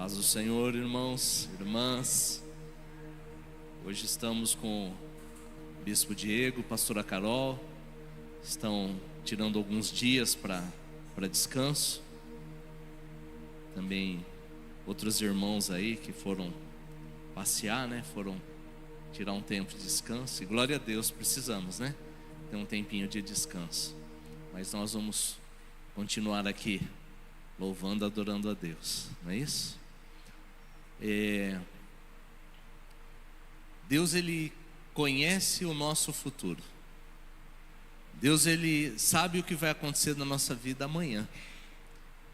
Paz do Senhor, irmãos, irmãs. Hoje estamos com o Bispo Diego, Pastora Carol. Estão tirando alguns dias para descanso. Também outros irmãos aí que foram passear, né? Foram tirar um tempo de descanso. E glória a Deus, precisamos, né? Ter um tempinho de descanso. Mas nós vamos continuar aqui louvando, adorando a Deus, não é isso? Deus, Ele conhece o nosso futuro. Deus, Ele sabe o que vai acontecer na nossa vida amanhã,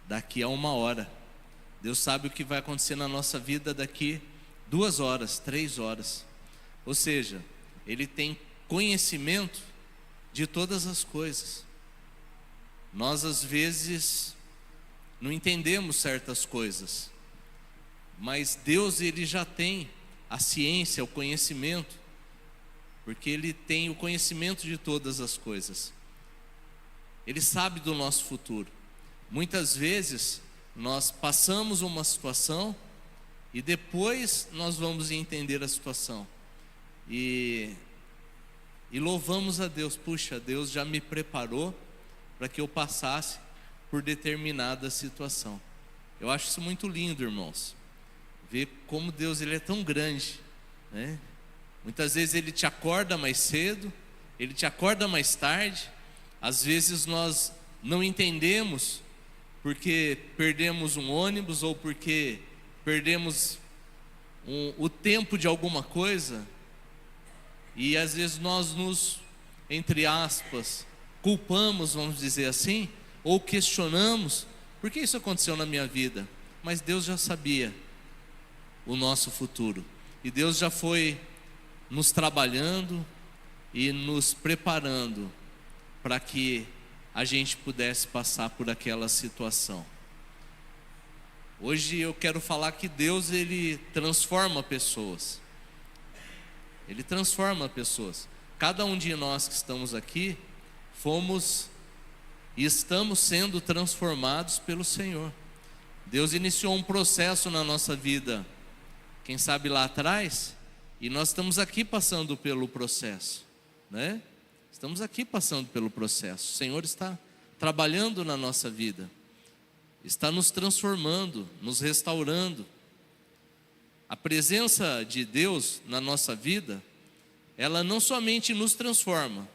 daqui a 1 hora. Deus sabe o que vai acontecer na nossa vida daqui 2 horas, 3 horas. Ou seja, Ele tem conhecimento de todas as coisas. Nós às vezes não entendemos certas coisas, mas Deus, Ele já tem a ciência, o conhecimento, porque Ele tem o conhecimento de todas as coisas. Ele sabe do nosso futuro. Muitas vezes nós passamos uma situação e depois nós vamos entender a situação e louvamos a Deus. Puxa, Deus já me preparou para que eu passasse por determinada situação. Eu acho isso muito lindo, irmãos. Ver como Deus, Ele é tão grande, né? Muitas vezes Ele te acorda mais cedo, Ele te acorda mais tarde. Às vezes nós não entendemos porque perdemos um ônibus ou porque perdemos o tempo de alguma coisa. E às vezes nós nos, entre aspas, culpamos, vamos dizer assim, ou questionamos: por que isso aconteceu na minha vida? Mas Deus já sabia o nosso futuro, e Deus já foi nos trabalhando e nos preparando para que a gente pudesse passar por aquela situação. Hoje eu quero falar que Deus, Ele transforma pessoas. Ele transforma pessoas. Cada um de nós que estamos aqui fomos e estamos sendo transformados pelo Senhor. Deus iniciou um processo na nossa vida, quem sabe lá atrás, e nós estamos aqui passando pelo processo, né? Estamos aqui passando pelo processo. O Senhor está trabalhando na nossa vida, está nos transformando, nos restaurando. A presença de Deus na nossa vida, ela não somente nos transforma,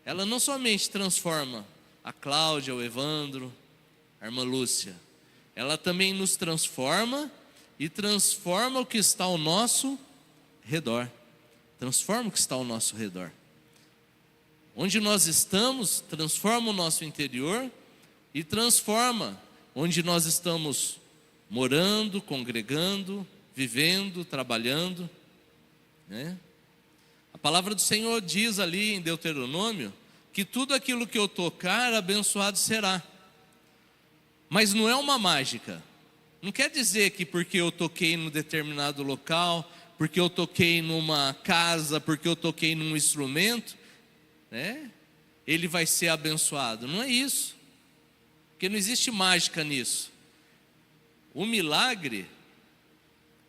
ela não somente transforma a Cláudia, o Evandro, a irmã Lúcia, ela também nos transforma e transforma o que está ao nosso redor. Transforma o que está ao nosso redor. Onde nós estamos, transforma o nosso interior e transforma onde nós estamos morando, congregando, vivendo, trabalhando, né? A palavra do Senhor diz ali em Deuteronômio que tudo aquilo que eu tocar, abençoado será. Mas não é uma mágica. Não quer dizer que porque eu toquei num determinado local, porque eu toquei numa casa, porque eu toquei num instrumento, né, ele vai ser abençoado. Não é isso. Porque não existe mágica nisso. O milagre,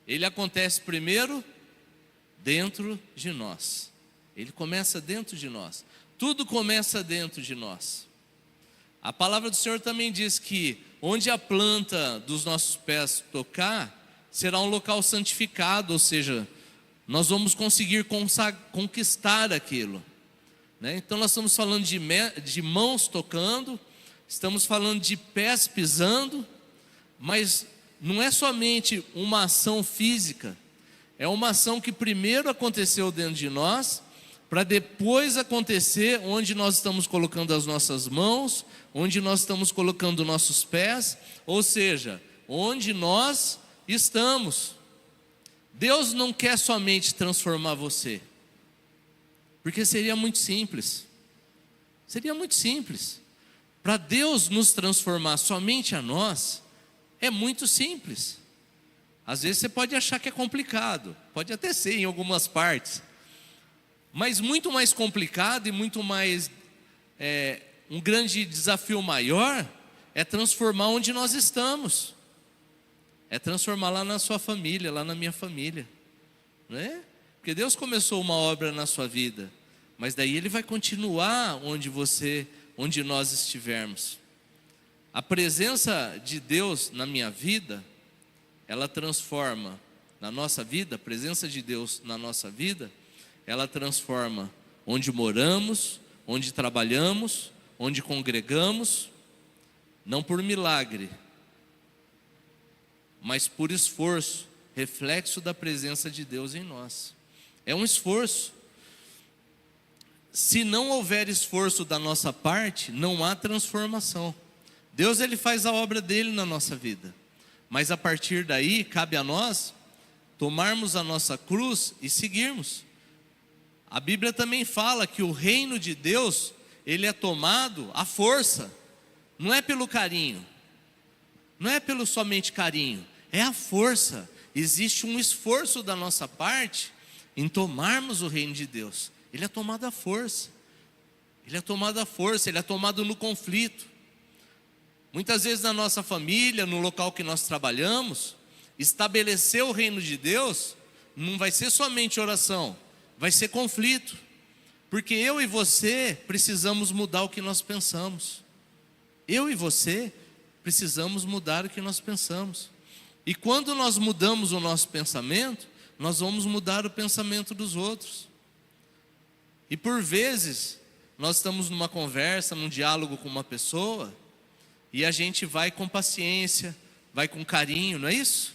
ele acontece primeiro dentro de nós. Ele começa dentro de nós. Tudo começa dentro de nós. A palavra do Senhor também diz que onde a planta dos nossos pés tocar, será um local santificado, ou seja, nós vamos conseguir conquistar aquilo, né? Então nós estamos falando de mãos tocando, estamos falando de pés pisando, mas não é somente uma ação física, é uma ação que primeiro aconteceu dentro de nós, para depois acontecer onde nós estamos colocando as nossas mãos, onde nós estamos colocando nossos pés, ou seja, onde nós estamos. Deus não quer somente transformar você, porque seria muito simples. Seria muito simples. Para Deus nos transformar somente a nós, é muito simples. Às vezes você pode achar que é complicado, pode até ser em algumas partes, mas muito mais complicado e muito mais um grande desafio maior é transformar onde nós estamos. é transformar lá na sua família, lá na minha família, não é? Porque Deus começou uma obra na sua vida, mas daí Ele vai continuar onde nós estivermos. A presença de Deus na minha vida, ela transforma na nossa vida, a presença de Deus na nossa vida, ela transforma onde moramos, onde trabalhamos, onde congregamos, não por milagre, mas por esforço, reflexo da presença de Deus em nós. É um esforço. Se não houver esforço da nossa parte, não há transformação. Deus, Ele faz a obra dele na nossa vida, mas a partir daí cabe a nós tomarmos a nossa cruz e seguirmos. A Bíblia também fala que o reino de Deus, ele é tomado à força, não é pelo carinho, não é pelo somente carinho, é a força. Existe um esforço da nossa parte em tomarmos o reino de Deus. Ele é tomado à força, ele é tomado à força, ele é tomado no conflito. Muitas vezes na nossa família, no local que nós trabalhamos, estabelecer o reino de Deus não vai ser somente oração, vai ser conflito, porque eu e você precisamos mudar o que nós pensamos. Eu e você precisamos mudar o que nós pensamos. E quando nós mudamos o nosso pensamento, nós vamos mudar o pensamento dos outros. E por vezes, nós estamos numa conversa, num diálogo com uma pessoa, e a gente vai com paciência, vai com carinho, não é isso?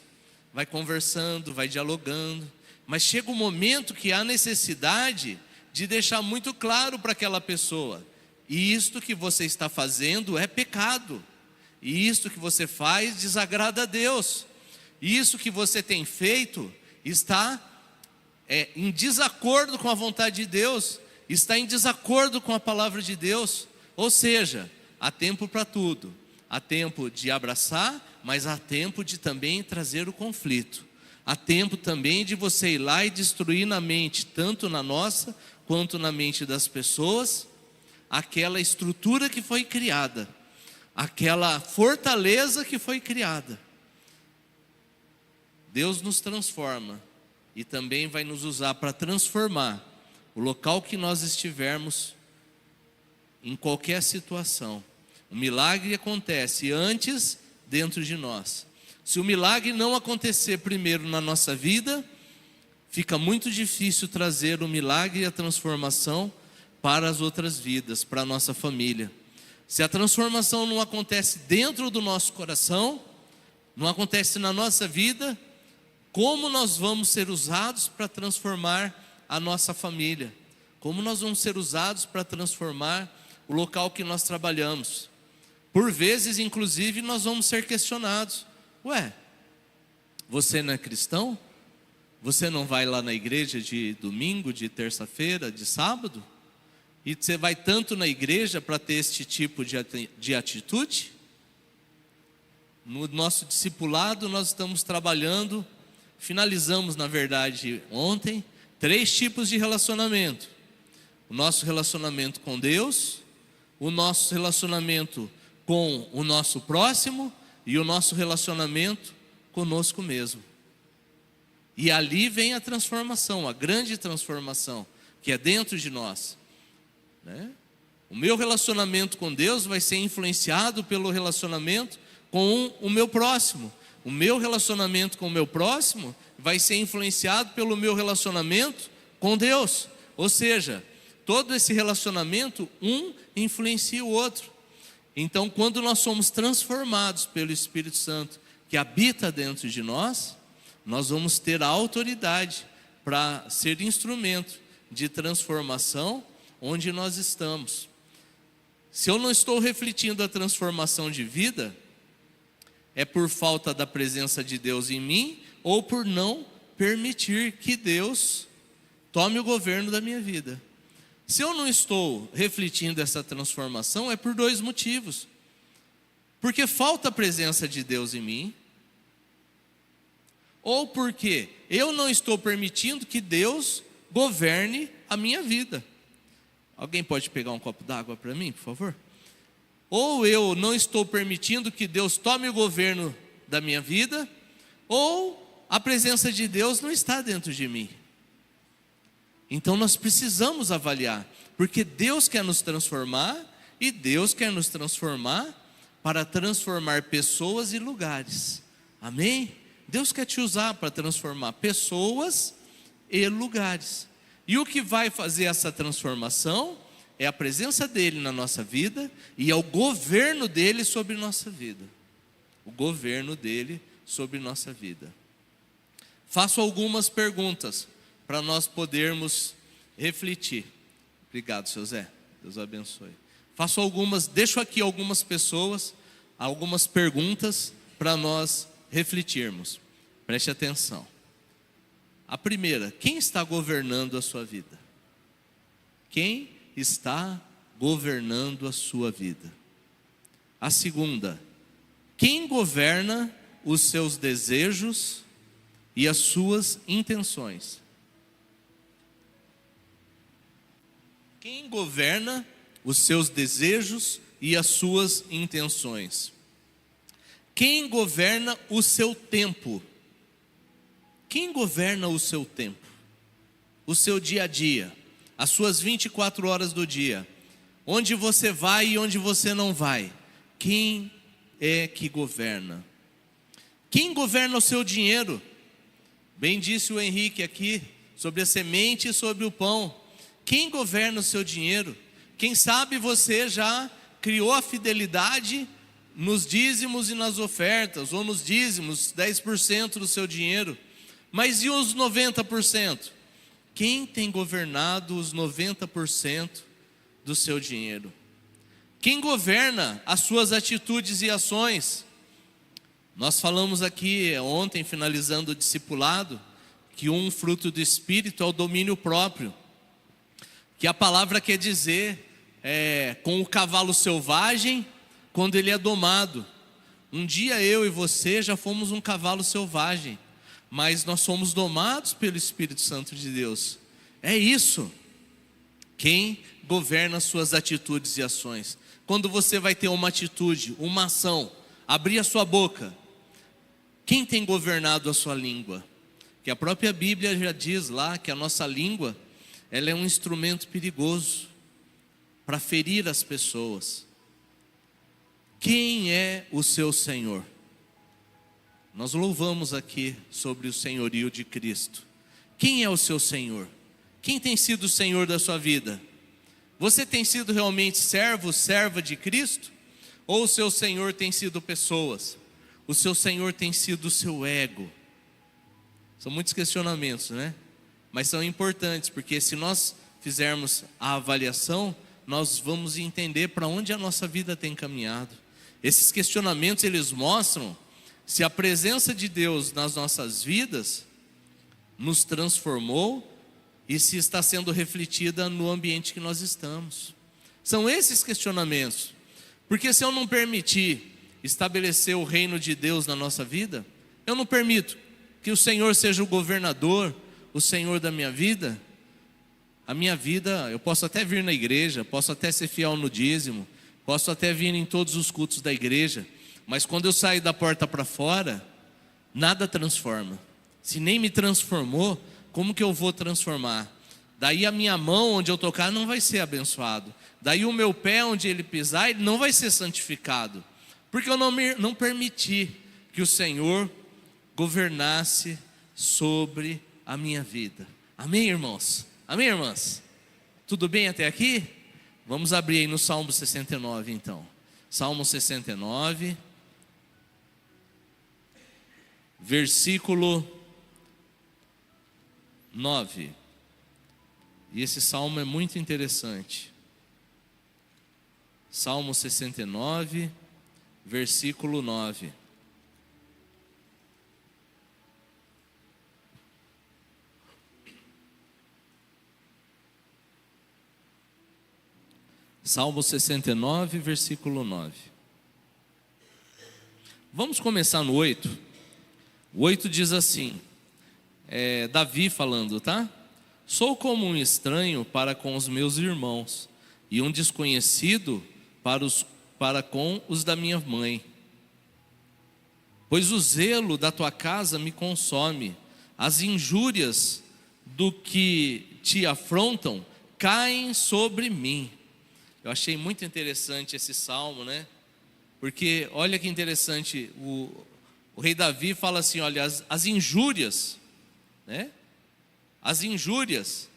Vai conversando, vai dialogando, mas chega um momento que há necessidade de deixar muito claro para aquela pessoa: e isto que você está fazendo é pecado, e isto que você faz desagrada a Deus, e isso que você tem feito está em desacordo com a vontade de Deus, está em desacordo com a palavra de Deus. Ou seja, há tempo para tudo, há tempo de abraçar, mas há tempo de também trazer o conflito. Há tempo também de você ir lá e destruir na mente, tanto na nossa quanto na mente das pessoas, aquela estrutura que foi criada, aquela fortaleza que foi criada. Deus nos transforma e também vai nos usar para transformar o local que nós estivermos em qualquer situação. O milagre acontece antes dentro de nós. Se o milagre não acontecer primeiro na nossa vida, fica muito difícil trazer o milagre e a transformação para as outras vidas, para a nossa família. Se a transformação não acontece dentro do nosso coração, não acontece na nossa vida, como nós vamos ser usados para transformar a nossa família? Como nós vamos ser usados para transformar o local que nós trabalhamos? Por vezes, inclusive, nós vamos ser questionados: ué, você não é cristão? Você não vai lá na igreja de domingo, de terça-feira, de sábado? E você vai tanto na igreja para ter este tipo de atitude? No nosso discipulado nós estamos trabalhando, finalizamos na verdade ontem, 3 tipos de relacionamento: o nosso relacionamento com Deus, o nosso relacionamento com o nosso próximo e o nosso relacionamento conosco mesmo. E ali vem a transformação, a grande transformação, que é dentro de nós, né? O meu relacionamento com Deus vai ser influenciado pelo relacionamento com o meu próximo. O meu relacionamento com o meu próximo vai ser influenciado pelo meu relacionamento com Deus. Ou seja, todo esse relacionamento, um influencia o outro. Então, quando nós somos transformados pelo Espírito Santo que habita dentro de nós, nós vamos ter a autoridade para ser instrumento de transformação onde nós estamos. Se eu não estou refletindo a transformação de vida, é por falta da presença de Deus em mim, ou por não permitir que Deus tome o governo da minha vida. Se eu não estou refletindo essa transformação, é por 2 motivos: porque falta a presença de Deus em mim, ou porque eu não estou permitindo que Deus governe a minha vida. Alguém pode pegar um copo d'água para mim, por favor? Ou eu não estou permitindo que Deus tome o governo da minha vida, ou a presença de Deus não está dentro de mim. Então nós precisamos avaliar, porque Deus quer nos transformar, e Deus quer nos transformar para transformar pessoas e lugares. Amém? Deus quer te usar para transformar pessoas e lugares. E o que vai fazer essa transformação é a presença dele na nossa vida e é o governo dele sobre nossa vida. O governo dele sobre nossa vida. Faço algumas perguntas para nós podermos refletir. Obrigado, seu Zé. Deus abençoe. Deixo aqui algumas pessoas, algumas perguntas para nós refletirmos. Preste atenção. A primeira, quem está governando a sua vida? Quem está governando a sua vida? A segunda, quem governa os seus desejos e as suas intenções? Quem governa os seus desejos e as suas intenções? Quem governa o seu tempo? Quem governa o seu tempo? O seu dia a dia, as suas 24 horas do dia, onde você vai e onde você não vai? Quem é que governa? Quem governa o seu dinheiro? Bem disse o Henrique aqui, sobre a semente e sobre o pão. Quem governa o seu dinheiro? Quem sabe você já criou a fidelidade nos dízimos e nas ofertas, ou nos dízimos, 10% do seu dinheiro. Mas e os 90%? Quem tem governado os 90% do seu dinheiro? Quem governa as suas atitudes e ações? Nós falamos aqui ontem, finalizando o discipulado, que um fruto do Espírito é o domínio próprio. Que a palavra quer dizer, com o cavalo selvagem, quando ele é domado. Um dia eu e você já fomos um cavalo selvagem, mas nós somos domados pelo Espírito Santo de Deus. É isso. Quem governa as suas atitudes e ações? Quando você vai ter uma atitude, uma ação, abrir a sua boca, quem tem governado a sua língua? Que a própria Bíblia já diz lá que a nossa língua, ela é um instrumento perigoso para ferir as pessoas. Quem é o seu Senhor? Nós louvamos aqui sobre o senhorio de Cristo. Quem é o seu Senhor? Quem tem sido o Senhor da sua vida? Você tem sido realmente servo, serva de Cristo? Ou o seu Senhor tem sido pessoas? O seu Senhor tem sido o seu ego? São muitos questionamentos, né? Mas são importantes, porque se nós fizermos a avaliação, nós vamos entender para onde a nossa vida tem caminhado. Esses questionamentos, eles mostram se a presença de Deus nas nossas vidas nos transformou e se está sendo refletida no ambiente que nós estamos. São esses questionamentos. Porque se eu não permitir estabelecer o reino de Deus na nossa vida, eu não permito que o Senhor seja o governador, o Senhor da minha vida. A minha vida, eu posso até vir na igreja, posso até ser fiel no dízimo, posso até vir em todos os cultos da igreja, mas quando eu saio da porta para fora, nada transforma. Se nem me transformou, como que eu vou transformar? Daí a minha mão, onde eu tocar, não vai ser abençoado. Daí o meu pé, onde ele pisar, ele não vai ser santificado. Porque eu não permiti que o Senhor governasse sobre a minha vida. Amém, irmãos? Amém, irmãs? Tudo bem até aqui? Vamos abrir aí no Salmo 69, então. Salmo 69, versículo 9. E esse salmo é muito interessante. Salmo 69, versículo 9. Salmo 69, versículo 9. Vamos começar no 8. O 8 diz assim, Davi falando, tá? Sou como um estranho para com os meus irmãos, e um desconhecido para com os da minha mãe. pois o zelo da tua casa me consome, as injúrias do que te afrontam caem sobre mim. Eu achei muito interessante esse salmo, né? Porque olha que interessante, o rei Davi fala assim, olha, as injúrias, né? As injúrias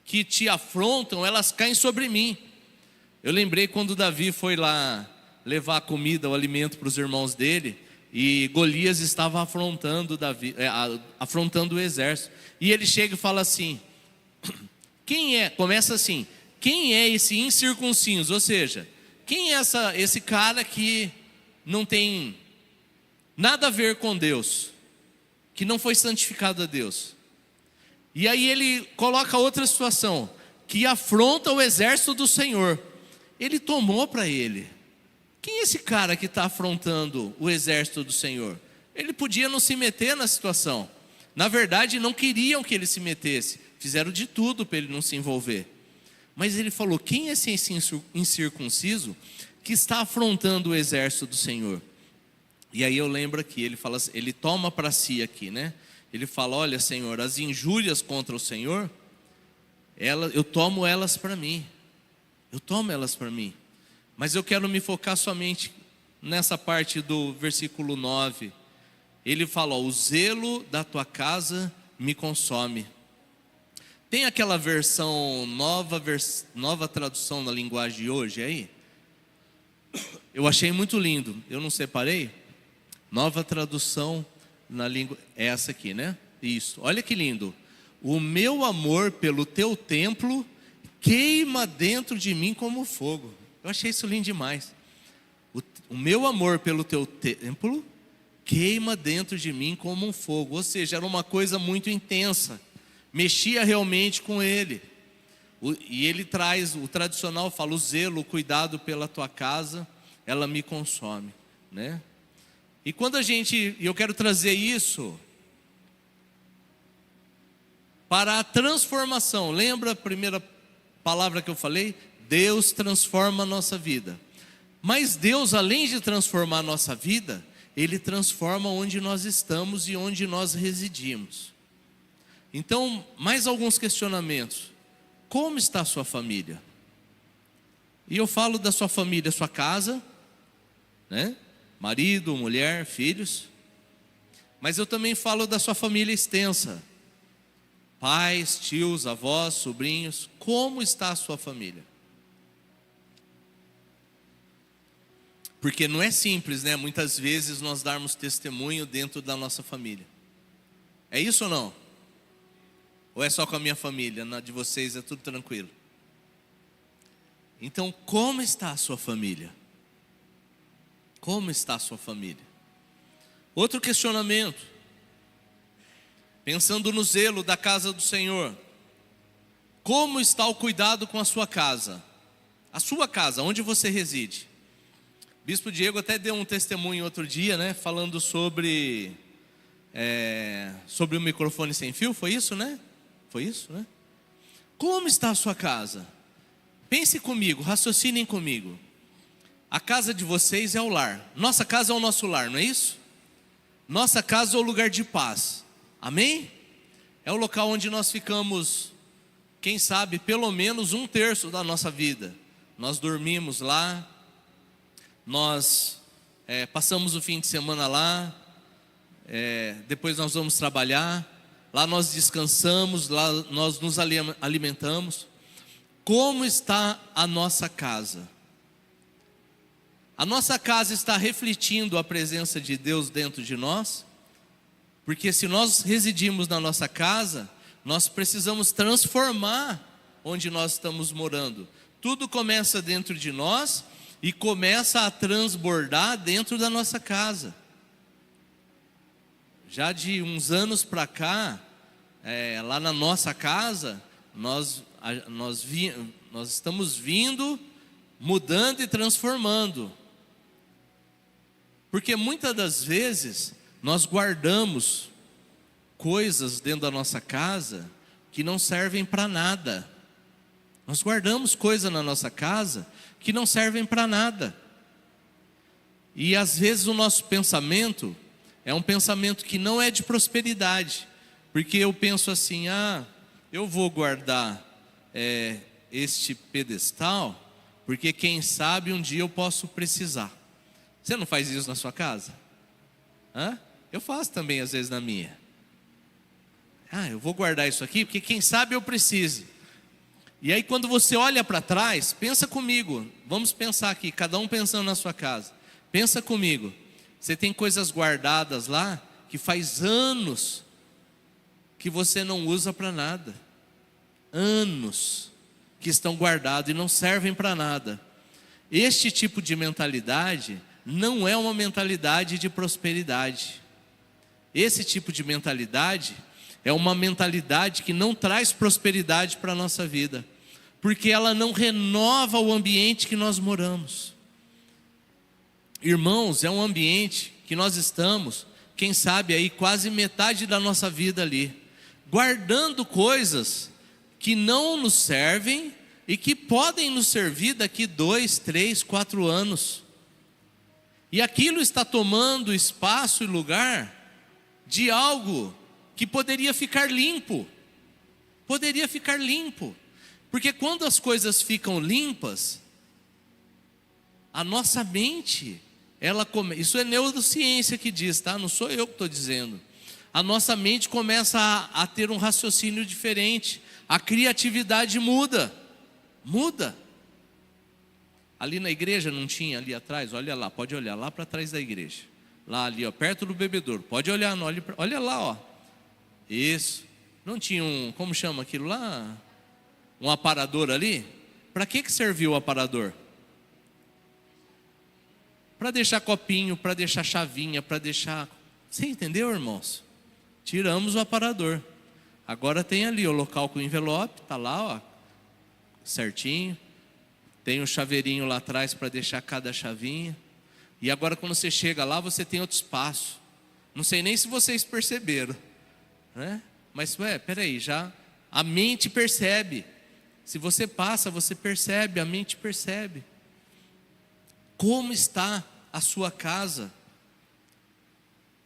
que te afrontam, elas caem sobre mim. Eu lembrei quando Davi foi lá levar a comida, o alimento para os irmãos dele, e Golias estava afrontando Davi, afrontando o exército. E ele chega e fala assim: começa assim, quem é esse incircunciso? Ou seja, quem é esse cara que não tem nada a ver com Deus, que não foi santificado a Deus? E aí ele coloca outra situação, que afronta o exército do Senhor. Ele tomou para ele. Quem é esse cara que está afrontando o exército do Senhor? Ele podia não se meter na situação. Na verdade, não queriam que ele se metesse. Fizeram de tudo para ele não se envolver. Mas ele falou, quem é esse incircunciso que está afrontando o exército do Senhor? E aí eu lembro aqui, ele fala, ele toma para si aqui, né? Ele fala, olha, Senhor, as injúrias contra o Senhor, eu tomo elas para mim. Eu tomo elas para mim. Mas eu quero me focar somente nessa parte do versículo 9. Ele fala, o zelo da tua casa me consome. Tem aquela versão, nova tradução na linguagem de hoje aí? Eu achei muito lindo, eu não separei. Nova tradução na língua, é essa aqui, né? Isso, olha que lindo. O meu amor pelo teu templo queima dentro de mim como fogo. Eu achei isso lindo demais. O meu amor pelo teu templo queima dentro de mim como um fogo. Ou seja, era uma coisa muito intensa. Mexia realmente com ele. E ele traz, o tradicional fala, o zelo, o cuidado pela tua casa, ela me consome, né? E quando eu quero trazer isso para a transformação. Lembra a primeira palavra que eu falei? Deus transforma a nossa vida. Mas Deus, além de transformar a nossa vida, Ele transforma onde nós estamos e onde nós residimos. Então, mais alguns questionamentos. Como está a sua família? E eu falo da sua família, sua casa, né? Marido, mulher, filhos. Mas eu também falo da sua família extensa. Pais, tios, avós, sobrinhos. Como está a sua família? Porque não é simples, né? Muitas vezes nós darmos testemunho dentro da nossa família. É isso ou não? Ou é só com a minha família? Na de vocês é tudo tranquilo? Então, como está a sua família? Como está a sua família? Outro questionamento. Pensando no zelo da casa do Senhor. Como está o cuidado com a sua casa? A sua casa, onde você reside? Bispo Diego até deu um testemunho outro dia, né? Falando sobre o microfone sem fio, foi isso, né? Foi isso, né? Como está a sua casa? Pense comigo, raciocinem comigo. A casa de vocês é o lar. Nossa casa é o nosso lar, não é isso? Nossa casa é o lugar de paz. Amém? É o local onde nós ficamos, quem sabe, pelo menos 1/3 da nossa vida. Nós dormimos lá. Nós passamos o fim de semana lá. Depois nós vamos trabalhar. Lá nós descansamos, lá nós nos alimentamos. Como está a nossa casa? A nossa casa está refletindo a presença de Deus dentro de nós? Porque se nós residimos na nossa casa, nós precisamos transformar onde nós estamos morando. Tudo começa dentro de nós e começa a transbordar dentro da nossa casa. Já de uns anos para cá, lá na nossa casa, nós estamos vindo, mudando e transformando. Porque muitas das vezes nós guardamos coisas dentro da nossa casa que não servem para nada. Nós guardamos coisas na nossa casa que não servem para nada. E às vezes o nosso pensamento é um pensamento que não é de prosperidade, porque eu penso assim: eu vou guardar este pedestal, porque quem sabe um dia eu posso precisar. Você não faz isso na sua casa? Eu faço também às vezes na minha. Eu vou guardar isso aqui, porque quem sabe eu preciso. E aí quando você olha para trás, pensa comigo, vamos pensar aqui, cada um pensando na sua casa. Pensa comigo, você tem coisas guardadas lá, que faz anos que você não usa para nada. Anos que estão guardados e não servem para nada. Este tipo de mentalidade não é uma mentalidade de prosperidade. Esse tipo de mentalidade é uma mentalidade que não traz prosperidade para a nossa vida, porque ela não renova o ambiente que nós moramos. Irmãos, é um ambiente que nós estamos, quem sabe aí quase metade da nossa vida ali, guardando coisas que não nos servem e que podem nos servir daqui 2, 3, 4 anos. E aquilo está tomando espaço e lugar de algo que poderia ficar limpo. Poderia ficar limpo. Porque quando as coisas ficam limpas, a nossa mente, isso é neurociência que diz, tá? Não sou eu que estou dizendo. A nossa mente começa a ter um raciocínio diferente. A criatividade muda. Ali na igreja não tinha, ali atrás, olha lá, pode olhar lá para trás da igreja. Lá ali, ó, perto do bebedouro. Pode olhar, olha lá, ó. Isso. Não tinha como chama aquilo lá? Um aparador ali? Para que serviu o aparador? Para deixar copinho, para deixar chavinha, para deixar... Você entendeu, irmãos? Tiramos o aparador. Agora tem ali o local com envelope, tá lá, ó, certinho. Tem o chaveirinho lá atrás para deixar cada chavinha. E agora quando você chega lá, você tem outro espaço. Não sei nem se vocês perceberam, né? Mas peraí, já a mente percebe. Se você passa, você percebe, a mente percebe. Como está a sua casa?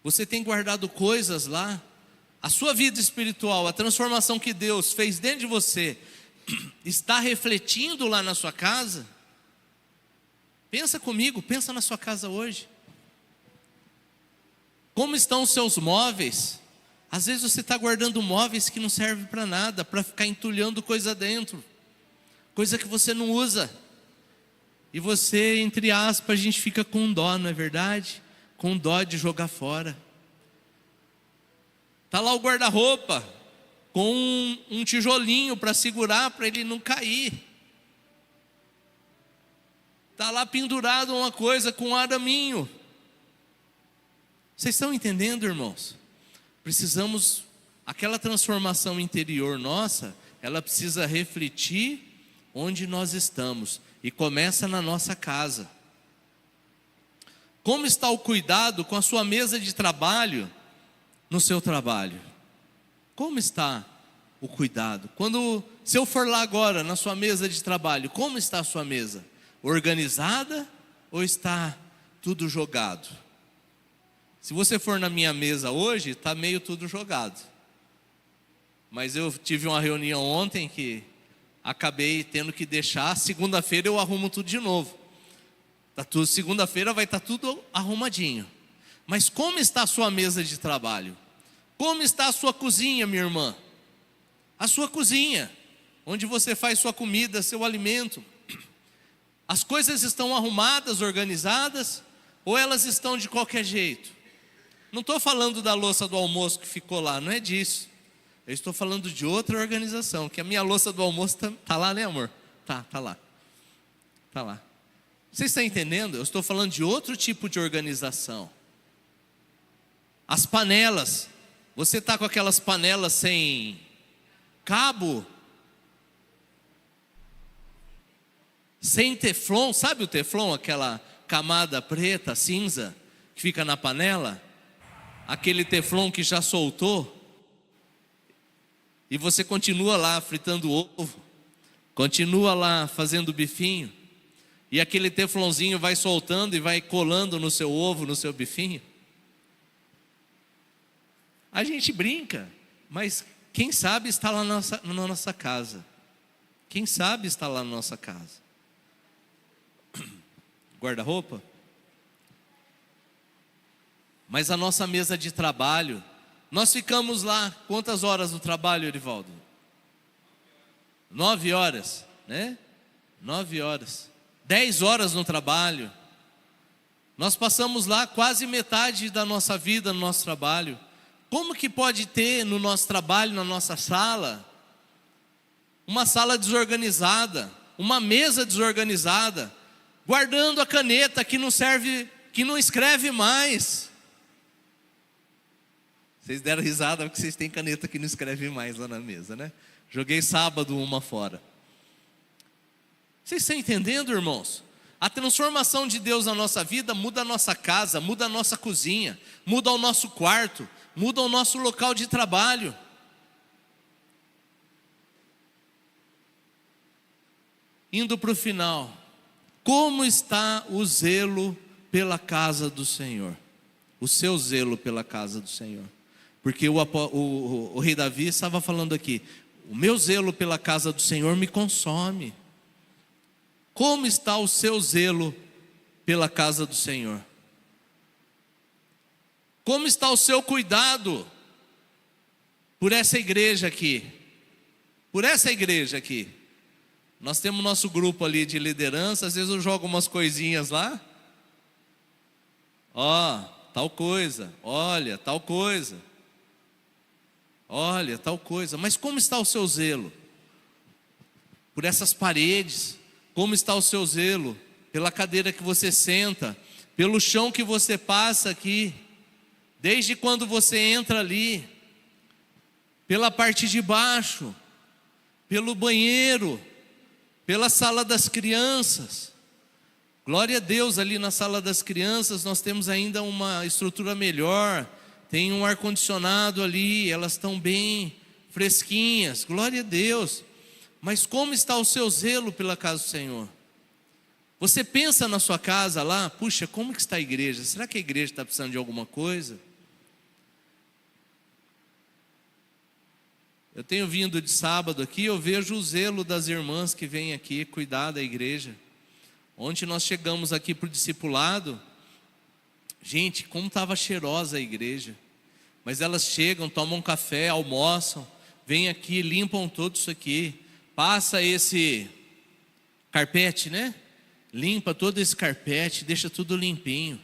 Você tem guardado coisas lá? A sua vida espiritual, a transformação que Deus fez dentro de você, está refletindo lá na sua casa? Pensa comigo, pensa na sua casa hoje. Como estão os seus móveis? Às vezes você está guardando móveis que não servem para nada, para ficar entulhando coisa dentro, coisa que você não usa. E você, entre aspas, a gente fica com dó, não é verdade? Com dó de jogar fora. Está lá o guarda-roupa, com um tijolinho para segurar, para ele não cair. Está lá pendurado uma coisa com um araminho. Vocês estão entendendo, irmãos? Precisamos, aquela transformação interior nossa, ela precisa refletir onde nós estamos. E começa na nossa casa. Como está o cuidado com a sua mesa de trabalho no seu trabalho? Como está o cuidado? Se eu for lá agora na sua mesa de trabalho, como está a sua mesa? Organizada ou está tudo jogado? Se você for na minha mesa hoje, está meio tudo jogado. Mas eu tive uma reunião ontem que acabei tendo que deixar. Segunda-feira eu arrumo tudo de novo. Segunda-feira vai estar tudo arrumadinho. Mas como está a sua mesa de trabalho? Como está a sua cozinha, minha irmã? A sua cozinha, onde você faz sua comida, seu alimento. As coisas estão arrumadas, organizadas, ou elas estão de qualquer jeito? Não estou falando da louça do almoço que ficou lá, não é disso. Eu estou falando de outra organização, que a minha louça do almoço está lá, né, amor? Tá lá. Está lá. Vocês estão entendendo? Eu estou falando de outro tipo de organização. As panelas. Você está com aquelas panelas sem cabo? Sem teflon, sabe o teflon? Aquela camada preta, cinza, que fica na panela? Aquele teflon que já soltou. E você continua lá fritando ovo, continua lá fazendo bifinho, e aquele teflonzinho vai soltando e vai colando no seu ovo, no seu bifinho. A gente brinca, mas quem sabe está lá na nossa casa. Quem sabe está lá na nossa casa. Guarda-roupa? Mas a nossa mesa de trabalho, nós ficamos lá, quantas horas no trabalho, Erivaldo? 9 horas, né? 9 horas. 10 horas no trabalho. Nós passamos lá quase metade da nossa vida no nosso trabalho. Como que pode ter no nosso trabalho, na nossa sala, uma sala desorganizada, uma mesa desorganizada, guardando a caneta que não serve, que não escreve mais? Vocês deram risada porque vocês têm caneta que não escreve mais lá na mesa, né? Joguei sábado uma fora. Vocês estão entendendo, irmãos? A transformação de Deus na nossa vida muda a nossa casa, muda a nossa cozinha, muda o nosso quarto, muda o nosso local de trabalho. Indo para o final, como está o zelo pela casa do Senhor? O seu zelo pela casa do Senhor. Porque o rei Davi estava falando aqui, o meu zelo pela casa do Senhor me consome. Como está o seu zelo pela casa do Senhor? Como está o seu cuidado por essa igreja aqui? Por essa igreja aqui. Nós temos nosso grupo ali de liderança, às vezes eu jogo umas coisinhas lá. Ó, tal coisa, olha, tal coisa. Olha, tal coisa. Mas como está o seu zelo por essas paredes? Como está o seu zelo pela cadeira que você senta, pelo chão que você passa aqui, desde quando você entra ali, pela parte de baixo, pelo banheiro, pela sala das crianças? Glória a Deus, ali na sala das crianças nós temos ainda uma estrutura melhor, tem um ar-condicionado ali, elas estão bem fresquinhas, glória a Deus. Mas como está o seu zelo pela casa do Senhor? Você pensa na sua casa lá, puxa, como que está a igreja? Será que a igreja está precisando de alguma coisa? Eu tenho vindo de sábado aqui, eu vejo o zelo das irmãs que vêm aqui cuidar da igreja. Ontem nós chegamos aqui para o discipulado, gente, como estava cheirosa a igreja. Mas elas chegam, tomam café, almoçam, vêm aqui, limpam tudo isso aqui. Passa esse carpete, né? Limpa todo esse carpete, deixa tudo limpinho.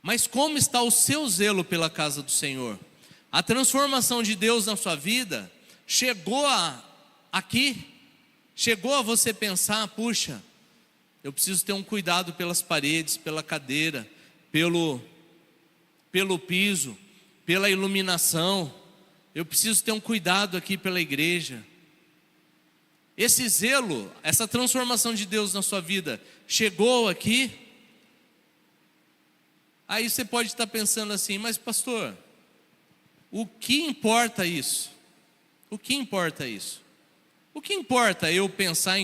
Mas como está o seu zelo pela casa do Senhor? A transformação de Deus na sua vida chegou aqui? Chegou a você pensar, puxa, eu preciso ter um cuidado pelas paredes, pela cadeira, pelo piso, pela iluminação. Eu preciso ter um cuidado aqui pela igreja. Esse zelo, essa transformação de Deus na sua vida, chegou aqui? Aí você pode estar pensando assim, mas pastor, o que importa isso? O que importa isso? O que importa eu pensar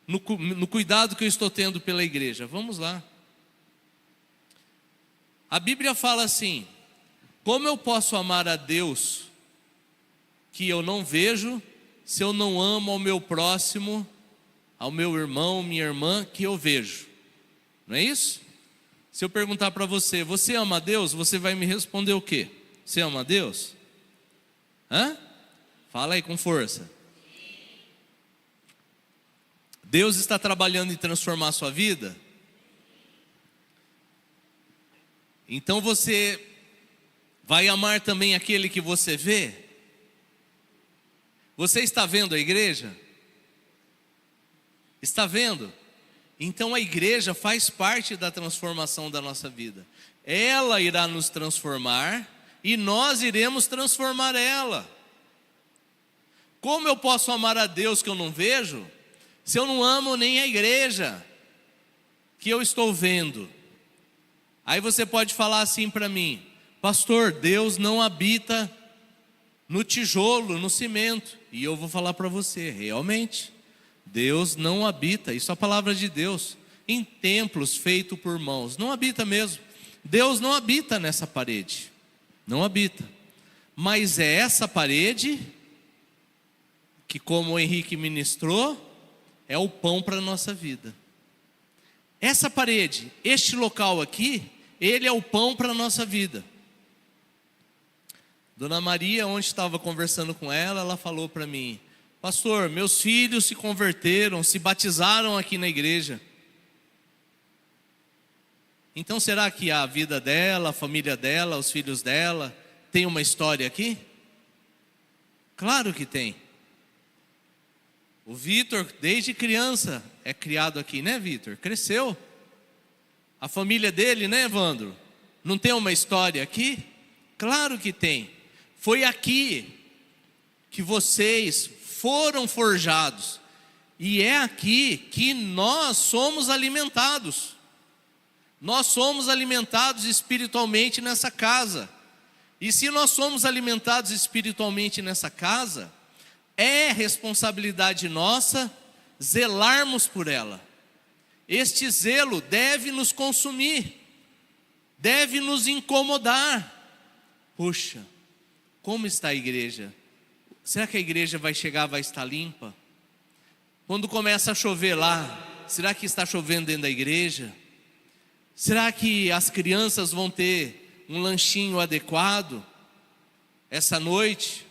no cuidado que eu estou tendo pela igreja? Vamos lá. A Bíblia fala assim, como eu posso amar a Deus que eu não vejo, se eu não amo ao meu próximo, ao meu irmão, minha irmã, que eu vejo? Não é isso? Se eu perguntar para você, você ama a Deus? Você vai me responder o quê? Você ama a Deus? Hã? Fala aí com força. Deus está trabalhando em transformar a sua vida? Então você vai amar também aquele que você vê? Você está vendo a igreja? Está vendo? Então a igreja faz parte da transformação da nossa vida. Ela irá nos transformar e nós iremos transformar ela. Como eu posso amar a Deus que eu não vejo, se eu não amo nem a igreja que eu estou vendo? Aí você pode falar assim para mim, pastor, Deus não habita no tijolo, no cimento. E eu vou falar para você, realmente, Deus não habita, isso é a palavra de Deus, em templos feitos por mãos. Não habita mesmo. Deus não habita nessa parede, não habita. Mas é essa parede que, como o Henrique ministrou, é o pão para a nossa vida. Essa parede, este local aqui, ele é o pão para a nossa vida. Dona Maria, onde estava conversando com ela, ela falou para mim: pastor, meus filhos se converteram, se batizaram aqui na igreja. Então será que a vida dela, a família dela, os filhos dela, tem uma história aqui? Claro que tem. O Vitor, desde criança, é criado aqui, né, Vitor? Cresceu. A família dele, né, Evandro? Não tem uma história aqui? Claro que tem. Foi aqui que vocês foram forjados. E é aqui que nós somos alimentados. Nós somos alimentados espiritualmente nessa casa. E se nós somos alimentados espiritualmente nessa casa, é responsabilidade nossa zelarmos por ela. Este zelo deve nos consumir, deve nos incomodar. Puxa, como está a igreja? Será que a igreja vai chegar, vai estar limpa? Quando começa a chover lá, será que está chovendo dentro da igreja? Será que as crianças vão ter um lanchinho adequado essa noite?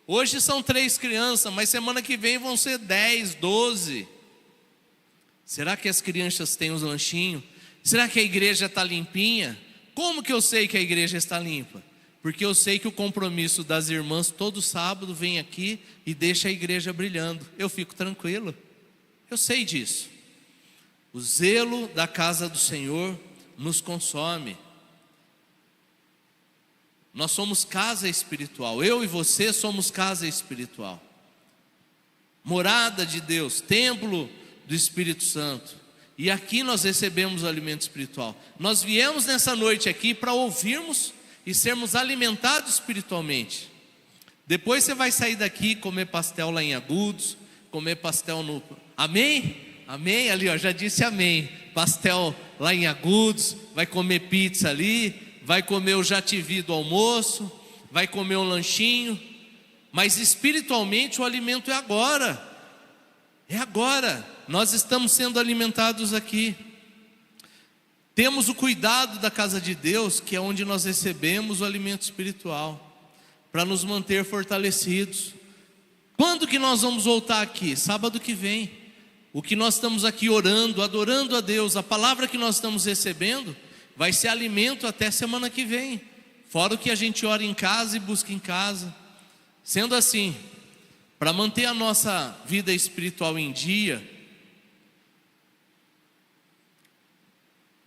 Hoje são 3 crianças, mas semana que vem vão ser 10, 12. Será que as crianças têm os lanchinhos? Será que a igreja está limpinha? Como que eu sei que a igreja está limpa? Porque eu sei que o compromisso das irmãs todo sábado vem aqui e deixa a igreja brilhando. Eu fico tranquilo, eu sei disso. O zelo da casa do Senhor nos consome. Nós somos casa espiritual, eu e você somos casa espiritual, morada de Deus, templo do Espírito Santo. E aqui nós recebemos o alimento espiritual. Nós viemos nessa noite aqui para ouvirmos e sermos alimentados espiritualmente. Depois você vai sair daqui, comer pastel lá em Agudos, comer pastel no... Amém? Amém? Ali, ó, já disse amém. Pastel lá em Agudos, vai comer pizza ali, vai comer o jativi do almoço, vai comer um lanchinho. Mas espiritualmente o alimento é agora. É agora. Nós estamos sendo alimentados aqui. Temos o cuidado da casa de Deus, que é onde nós recebemos o alimento espiritual, para nos manter fortalecidos. Quando que nós vamos voltar aqui? Sábado que vem. O que nós estamos aqui orando, adorando a Deus, a palavra que nós estamos recebendo, vai ser alimento até semana que vem. Fora o que a gente ora em casa e busca em casa. Sendo assim, para manter a nossa vida espiritual em dia...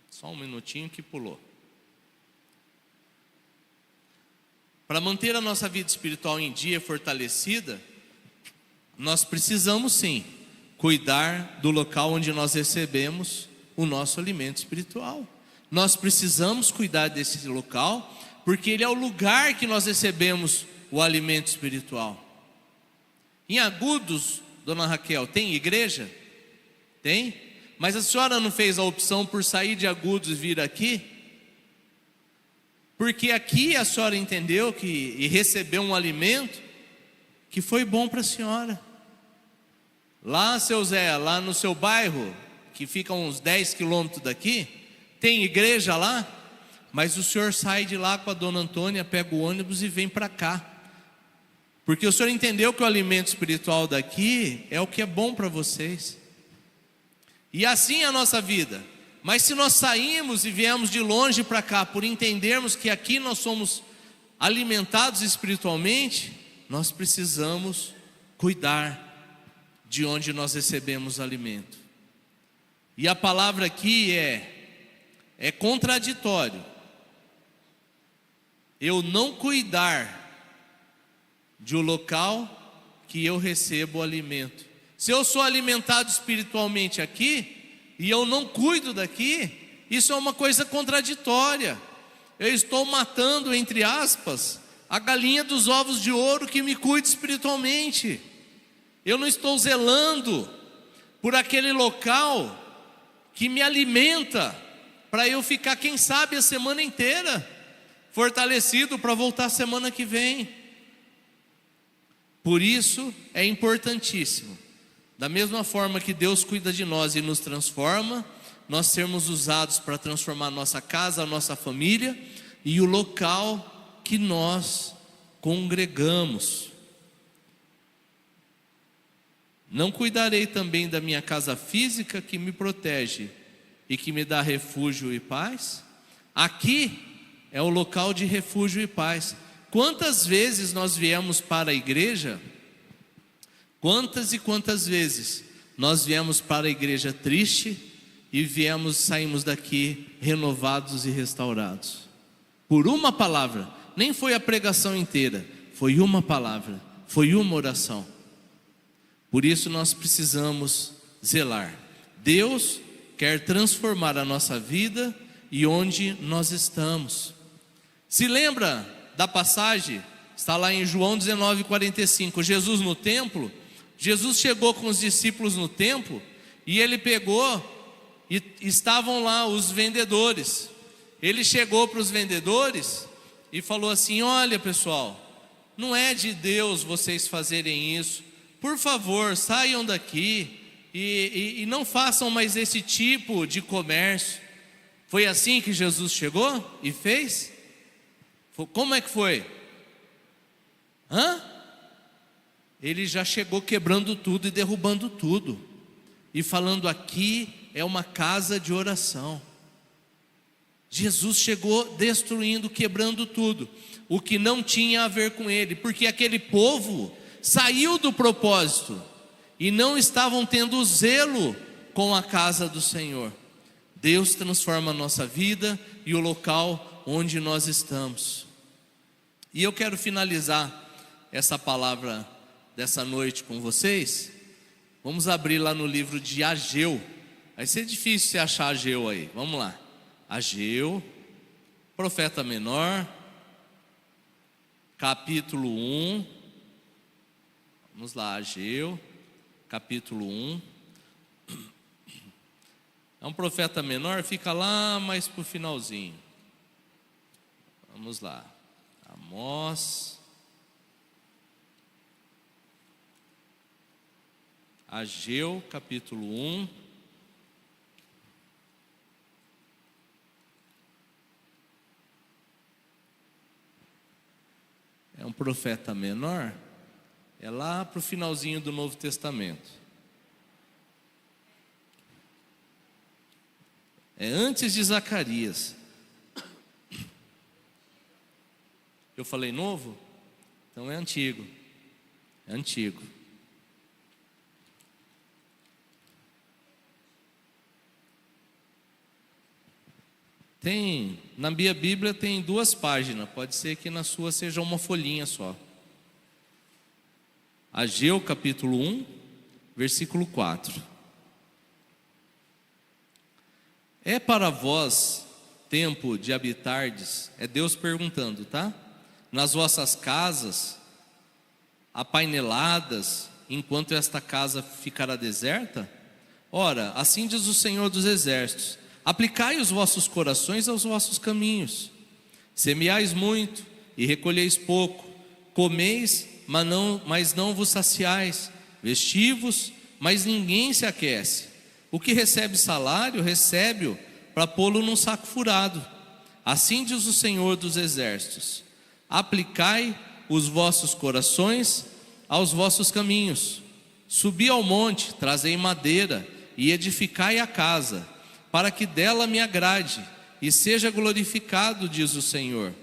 Só um minutinho que pulou. Para manter a nossa vida espiritual em dia fortalecida, nós precisamos sim cuidar do local onde nós recebemos o nosso alimento espiritual. Nós precisamos cuidar desse local, porque ele é o lugar que nós recebemos o alimento espiritual. Em Agudos, dona Raquel, tem igreja? Tem? Mas a senhora não fez a opção por sair de Agudos e vir aqui? Porque aqui a senhora entendeu e recebeu um alimento que foi bom para a senhora. Lá, seu Zé, lá no seu bairro, que fica uns 10 quilômetros daqui, tem igreja lá, mas o senhor sai de lá com a dona Antônia, pega o ônibus e vem para cá. Porque o senhor entendeu que o alimento espiritual daqui é o que é bom para vocês. E assim é a nossa vida. Mas se nós saímos e viemos de longe para cá, por entendermos que aqui nós somos alimentados espiritualmente, nós precisamos cuidar de onde nós recebemos alimento. E a palavra aqui é contraditório. Eu não cuidar de um local que eu recebo o alimento. Se eu sou alimentado espiritualmente aqui, e eu não cuido daqui, isso é uma coisa contraditória. Eu estou matando, entre aspas, a galinha dos ovos de ouro que me cuida espiritualmente. Eu não estou zelando por aquele local que me alimenta para eu ficar, quem sabe, a semana inteira fortalecido para voltar semana que vem. Por isso é importantíssimo, da mesma forma que Deus cuida de nós e nos transforma, nós sermos usados para transformar a nossa casa, a nossa família e o local que nós congregamos. Não cuidarei também da minha casa física, que me protege e que me dá refúgio e paz? Aqui é o local de refúgio e paz. Quantas vezes nós viemos para a igreja? Quantas e quantas vezes nós viemos para a igreja triste e saímos daqui renovados e restaurados? Por uma palavra, nem foi a pregação inteira, foi uma palavra, foi uma oração. Por isso nós precisamos zelar. Deus quer transformar a nossa vida e onde nós estamos. Se lembra da passagem? Está lá em João 19:45. Jesus no templo. Jesus chegou com os discípulos no templo e ele pegou e estavam lá os vendedores. Ele chegou para os vendedores e falou assim: olha pessoal, não é de Deus vocês fazerem isso. Por favor, saiam daqui e não façam mais esse tipo de comércio. Foi assim que Jesus chegou e fez? Como é que foi? Ele já chegou quebrando tudo e derrubando tudo, e falando: aqui é uma casa de oração. Jesus chegou destruindo, quebrando tudo, o que não tinha a ver com ele, porque aquele povo saiu do propósito e não estavam tendo zelo com a casa do Senhor. Deus transforma a nossa vida e o local onde nós estamos. E eu quero finalizar essa palavra dessa noite com vocês. Vamos abrir lá no livro de Ageu. Vai ser difícil você achar Ageu aí. Vamos lá. Ageu, profeta menor, capítulo 1. Vamos lá, Ageu, capítulo 1. É um profeta menor, fica lá mais para o finalzinho. Vamos lá. Amós. Ageu, capítulo 1. É um profeta menor, é lá para o finalzinho do Novo Testamento. É antes de Zacarias. Eu falei novo? Então é antigo. É antigo. Tem, na minha Bíblia tem 2 páginas, pode ser que na sua seja uma folhinha só. Ageu capítulo 1, versículo 4. É para vós tempo de habitardes, é Deus perguntando, tá? Nas vossas casas, apaineladas, enquanto esta casa ficará deserta? Ora, assim diz o Senhor dos Exércitos: aplicai os vossos corações aos vossos caminhos. Semeais muito e recolheis pouco. Comeis, mas não vos saciais. Vestivos, mas ninguém se aquece. O que recebe salário, recebe-o para pô-lo num saco furado. Assim diz o Senhor dos Exércitos: aplicai os vossos corações aos vossos caminhos. Subi ao monte, trazei madeira e edificai a casa, para que dela me agrade e seja glorificado, diz o Senhor.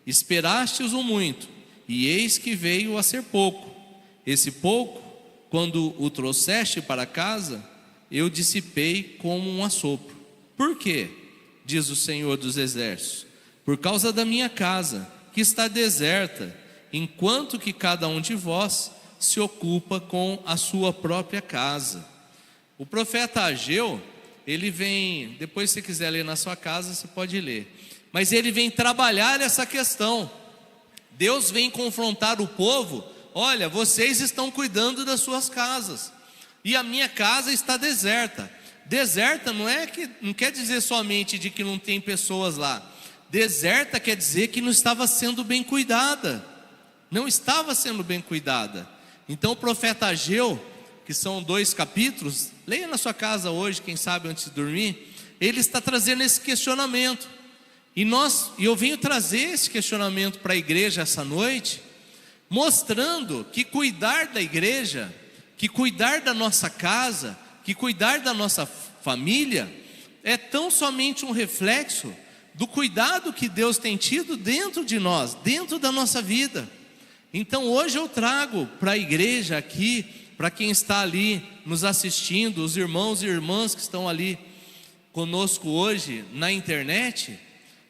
Esperastes o muito, e eis que veio a ser pouco. Esse pouco, quando o trouxeste para casa, eu dissipei como um assopro. Por quê? Diz o Senhor dos Exércitos: por causa da minha casa, que está deserta, enquanto que cada um de vós se ocupa com a sua própria casa. O profeta Ageu, ele vem, depois se você quiser ler na sua casa, você pode ler, mas ele vem trabalhar essa questão. Deus vem confrontar o povo: olha, vocês estão cuidando das suas casas, e a minha casa está deserta. Deserta não quer dizer somente de que não tem pessoas lá. Deserta quer dizer que não estava sendo bem cuidada. Não estava sendo bem cuidada. Então o profeta Ageu, que são 2 capítulos, leia na sua casa hoje, quem sabe antes de dormir, ele está trazendo esse questionamento. E eu venho trazer esse questionamento para a igreja essa noite, mostrando que cuidar da igreja, que cuidar da nossa casa, que cuidar da nossa família, é tão somente um reflexo do cuidado que Deus tem tido dentro de nós, dentro da nossa vida. Então hoje eu trago para a igreja aqui, para quem está ali nos assistindo, os irmãos e irmãs que estão ali conosco hoje na internet,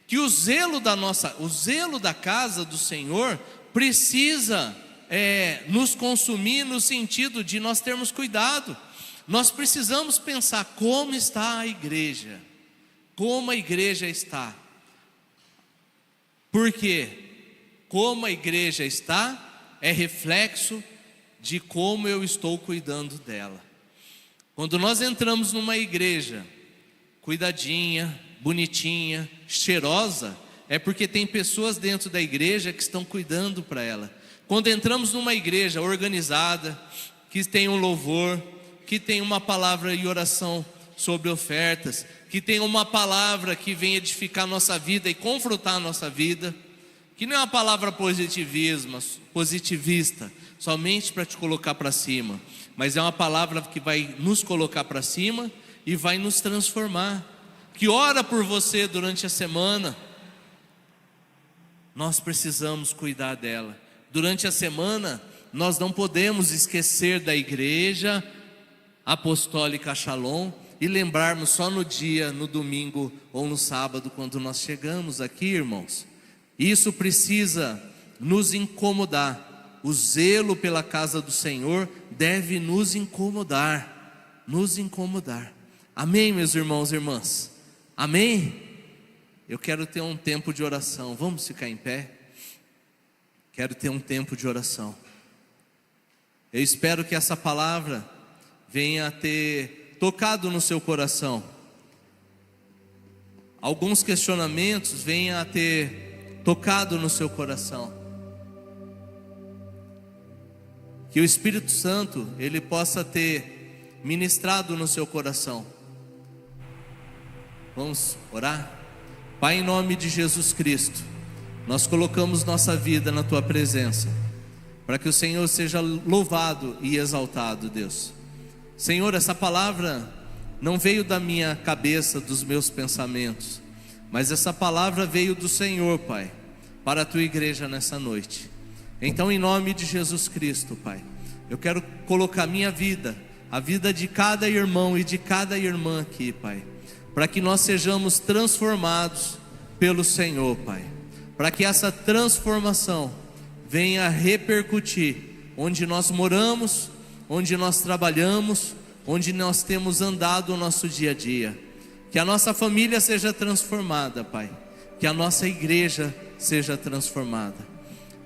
que o zelo da casa do Senhor precisa nos consumir no sentido de nós termos cuidado. Nós precisamos pensar como está a igreja, como a igreja está. Porque como a igreja está é reflexo de como eu estou cuidando dela. Quando nós entramos numa igreja cuidadinha, bonitinha, cheirosa, é porque tem pessoas dentro da igreja que estão cuidando para ela. Quando entramos numa igreja organizada, que tem um louvor, que tem uma palavra e oração sobre ofertas, que tem uma palavra que vem edificar a nossa vida e confrontar a nossa vida, que não é uma palavra positivista, somente para te colocar para cima, mas é uma palavra que vai nos colocar para cima e vai nos transformar, que ora por você durante a semana. Nós precisamos cuidar dela. Durante a semana, nós não podemos esquecer da igreja apostólica Shalom e lembrarmos só no domingo ou no sábado, quando nós chegamos aqui, irmãos. Isso precisa nos incomodar. O zelo pela casa do Senhor deve nos incomodar. Nos incomodar. Amém, meus irmãos e irmãs? Amém? Eu quero ter um tempo de oração. Vamos ficar em pé? Quero ter um tempo de oração. Eu espero que essa palavra venha a ter tocado no seu coração. Alguns questionamentos venham a ter tocado no seu coração. Que o Espírito Santo, ele possa ter ministrado no seu coração. Vamos orar? Pai, em nome de Jesus Cristo, nós colocamos nossa vida na Tua presença, para que o Senhor seja louvado e exaltado, Deus. Senhor, essa palavra não veio da minha cabeça, dos meus pensamentos, mas essa palavra veio do Senhor, Pai, para a Tua igreja nessa noite. Então, em nome de Jesus Cristo, Pai, eu quero colocar minha vida, a vida de cada irmão e de cada irmã aqui, Pai, para que nós sejamos transformados pelo Senhor, Pai, para que essa transformação venha a repercutir onde nós moramos, onde nós trabalhamos, onde nós temos andado o nosso dia a dia. Que a nossa família seja transformada, Pai, que a nossa igreja seja transformada.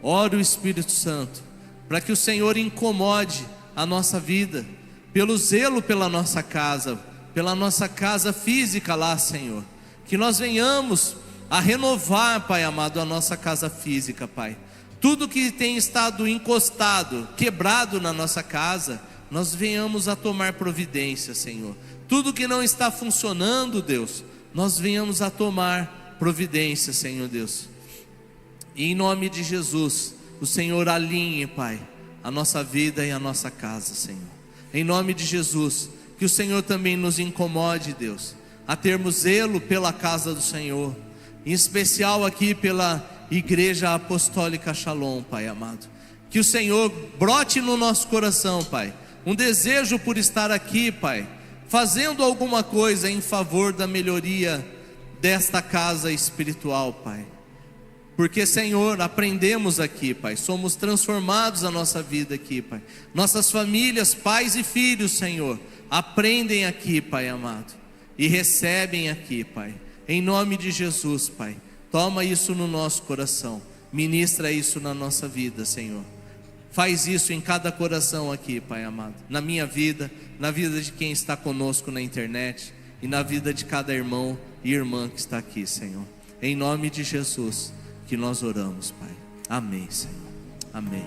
Oro o Espírito Santo, para que o Senhor incomode a nossa vida, pelo zelo pela nossa casa física lá, Senhor. Que nós venhamos a renovar, Pai amado, a nossa casa física, Pai. Tudo que tem estado encostado, quebrado na nossa casa, nós venhamos a tomar providência, Senhor. Tudo que não está funcionando, Deus, nós venhamos a tomar providência, Senhor Deus. E em nome de Jesus, o Senhor alinhe, Pai, a nossa vida e a nossa casa, Senhor. Em nome de Jesus, que o Senhor também nos incomode, Deus, a termos zelo pela casa do Senhor, em especial aqui pela Igreja Apostólica Shalom, Pai amado. Que o Senhor brote no nosso coração, Pai, um desejo por estar aqui, Pai, fazendo alguma coisa em favor da melhoria desta casa espiritual, Pai. Porque, Senhor, aprendemos aqui, Pai, somos transformados a nossa vida aqui, Pai. Nossas famílias, pais e filhos, Senhor, aprendem aqui, Pai amado, e recebem aqui, Pai. Em nome de Jesus, Pai, toma isso no nosso coração, ministra isso na nossa vida, Senhor. Faz isso em cada coração aqui, Pai amado. Na minha vida, na vida de quem está conosco na internet e na vida de cada irmão e irmã que está aqui, Senhor. Em nome de Jesus que nós oramos, Pai. Amém, Senhor. Amém.